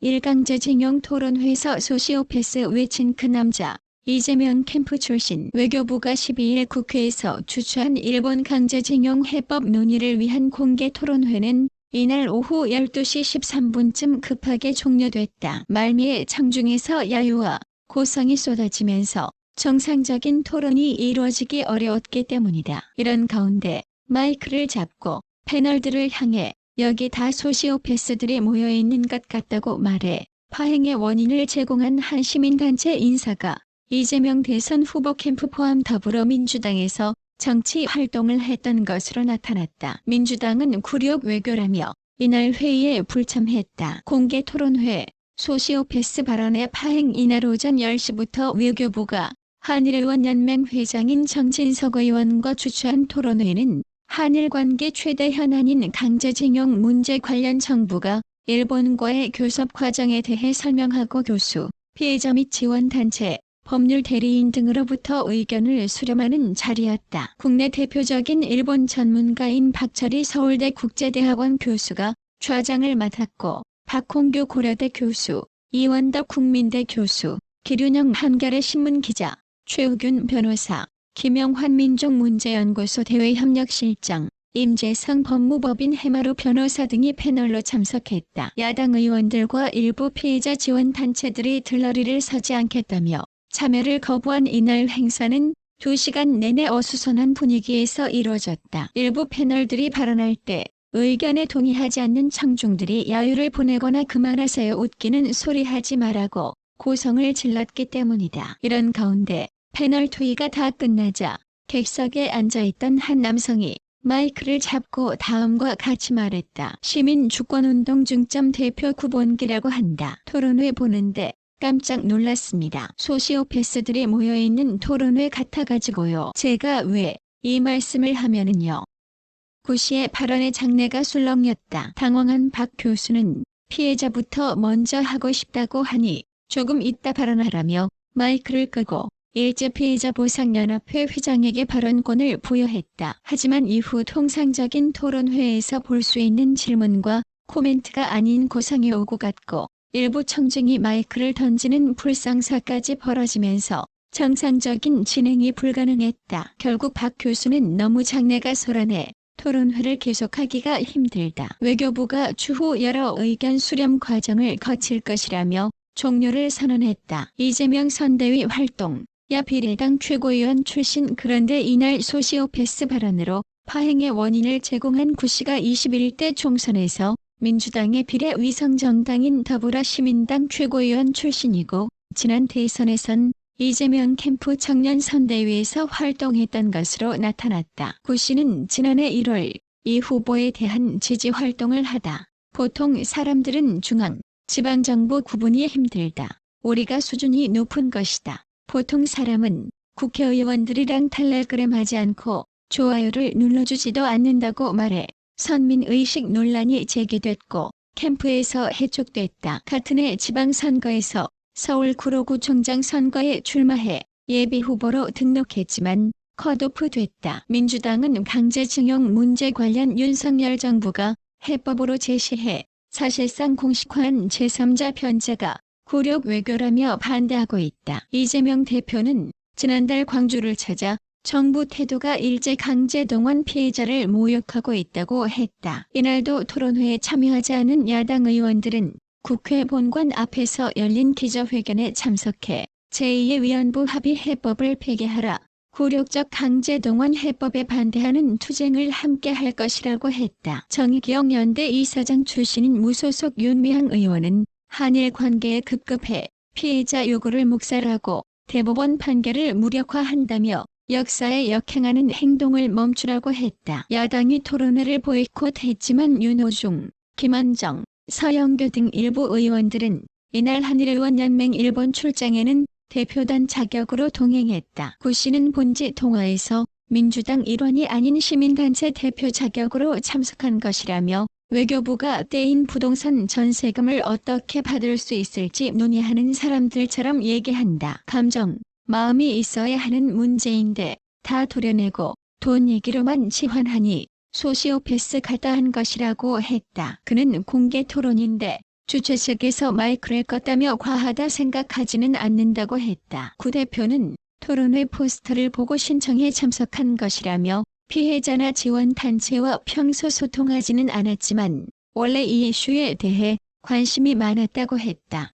일강제징용 토론회에서 소시오패스 외친 그 남자. 이재명 캠프 출신. 외교부가 12일 국회에서 주최한 일본 강제징용 해법 논의를 위한 공개 토론회는 이날 오후 12시 13분쯤 급하게 종료됐다. 말미에 청중에서 야유와 고성이 쏟아지면서 정상적인 토론이 이루어지기 어려웠기 때문이다. 이런 가운데 마이크를 잡고 패널들을 향해 여기 다 소시오패스들이 모여있는 것 같다고 말해 파행의 원인을 제공한 한 시민단체 인사가 이재명 대선 후보 캠프 포함 더불어민주당에서 정치 활동을 했던 것으로 나타났다. 민주당은 굴욕 외교라며 이날 회의에 불참했다. 공개 토론회. 소시오패스 발언의 파행. 이날 오전 10시부터 외교부가 한일의원연맹 회장인 정진석 의원과 주최한 토론회는 한일 관계 최대 현안인 강제징용 문제 관련 정부가 일본과의 교섭 과정에 대해 설명하고 교수, 피해자 및 지원단체, 법률 대리인 등으로부터 의견을 수렴하는 자리였다. 국내 대표적인 일본 전문가인 박철희 서울대 국제대학원 교수가 좌장을 맡았고 박홍규 고려대 교수, 이원덕 국민대 교수, 기륜영 한겨레 신문 기자, 최우균 변호사, 김영환 민족문제연구소 대외협력실장, 임재성 법무법인 해마루 변호사 등이 패널로 참석했다. 야당 의원들과 일부 피해자 지원단체들이 들러리를 서지 않겠다며 참여를 거부한 이날 행사는 2시간 내내 어수선한 분위기에서 이루어졌다. 일부 패널들이 발언할 때 의견에 동의하지 않는 청중들이 야유를 보내거나 그만하세요 웃기는 소리 하지 말라고 고성을 질렀기 때문이다. 이런 가운데 패널 토의가 다 끝나자 객석에 앉아있던 한 남성이 마이크를 잡고 다음과 같이 말했다. 시민주권운동 중점 대표 구본기라고 한다. 토론회 보는데 깜짝 놀랐습니다. 소시오패스들이 모여있는 토론회 같아가지고요. 제가 왜 이 말씀을 하면은요. 구 씨의 발언에 장내가 술렁였다. 당황한 박 교수는 피해자부터 먼저 하고 싶다고 하니 조금 이따 발언하라며 마이크를 끄고 일제피해자보상연합회 회장에게 발언권을 부여했다. 하지만 이후 통상적인 토론회에서 볼 수 있는 질문과 코멘트가 아닌 고성이 오고 갔고 일부 청중이 마이크를 던지는 불상사까지 벌어지면서 정상적인 진행이 불가능했다. 결국 박 교수는 너무 장내가 소란해 토론회를 계속하기가 힘들다. 외교부가 추후 여러 의견 수렴 과정을 거칠 것이라며 종료를 선언했다. 이재명 선대위 활동. 야 비례당 최고위원 출신. 그런데 이날 소시오패스 발언으로 파행의 원인을 제공한 구 씨가 21대 총선에서 민주당의 비례위성정당인 더불어시민당 최고위원 출신이고 지난 대선에선 이재명 캠프 청년선대위에서 활동했던 것으로 나타났다. 구 씨는 지난해 1월 이 후보에 대한 지지 활동을 하다 보통 사람들은 중앙, 지방정부 구분이 힘들다. 우리가 수준이 높은 것이다. 보통 사람은 국회의원들이랑 텔레그램하지 않고 좋아요를 눌러주지도 않는다고 말해 선민의식 논란이 제기됐고 캠프에서 해촉됐다. 같은 해 지방선거에서 서울 구로구청장 선거에 출마해 예비후보로 등록했지만 컷오프 됐다. 민주당은 강제징용 문제 관련 윤석열 정부가 해법으로 제시해 사실상 공식화한 제3자 변제가 굴욕 외교라며 반대하고 있다. 이재명 대표는 지난달 광주를 찾아 정부 태도가 일제강제동원 피해자를 모욕하고 있다고 했다. 이날도 토론회에 참여하지 않은 야당 의원들은 국회 본관 앞에서 열린 기자회견에 참석해 제2의 위안부 합의 해법을 폐기하라, 굴욕적 강제동원 해법에 반대하는 투쟁을 함께 할 것이라고 했다. 정의기억 연대 이사장 출신인 무소속 윤미향 의원은 한일 관계에 급급해 피해자 요구를 묵살하고 대법원 판결을 무력화한다며 역사에 역행하는 행동을 멈추라고 했다. 야당이 토론회를 보이콧했지만 윤호중, 김한정, 서영교 등 일부 의원들은 이날 한일의원연맹 일본 출장에는 대표단 자격으로 동행했다. 구 씨는 본지 통화에서 민주당 일원이 아닌 시민단체 대표 자격으로 참석한 것이라며 외교부가 떼인 부동산 전세금을 어떻게 받을 수 있을지 논의하는 사람들처럼 얘기한다. 감정, 마음이 있어야 하는 문제인데 다 도려내고 돈 얘기로만 치환하니 소시오패스 같다 한 것이라고 했다. 그는 공개 토론인데 주최 측에서 마이크를 껐다며 과하다 생각하지는 않는다고 했다. 구 대표는 토론회 포스터를 보고 신청해 참석한 것이라며 피해자나 지원단체와 평소 소통하지는 않았지만 원래 이 이슈에 대해 관심이 많았다고 했다.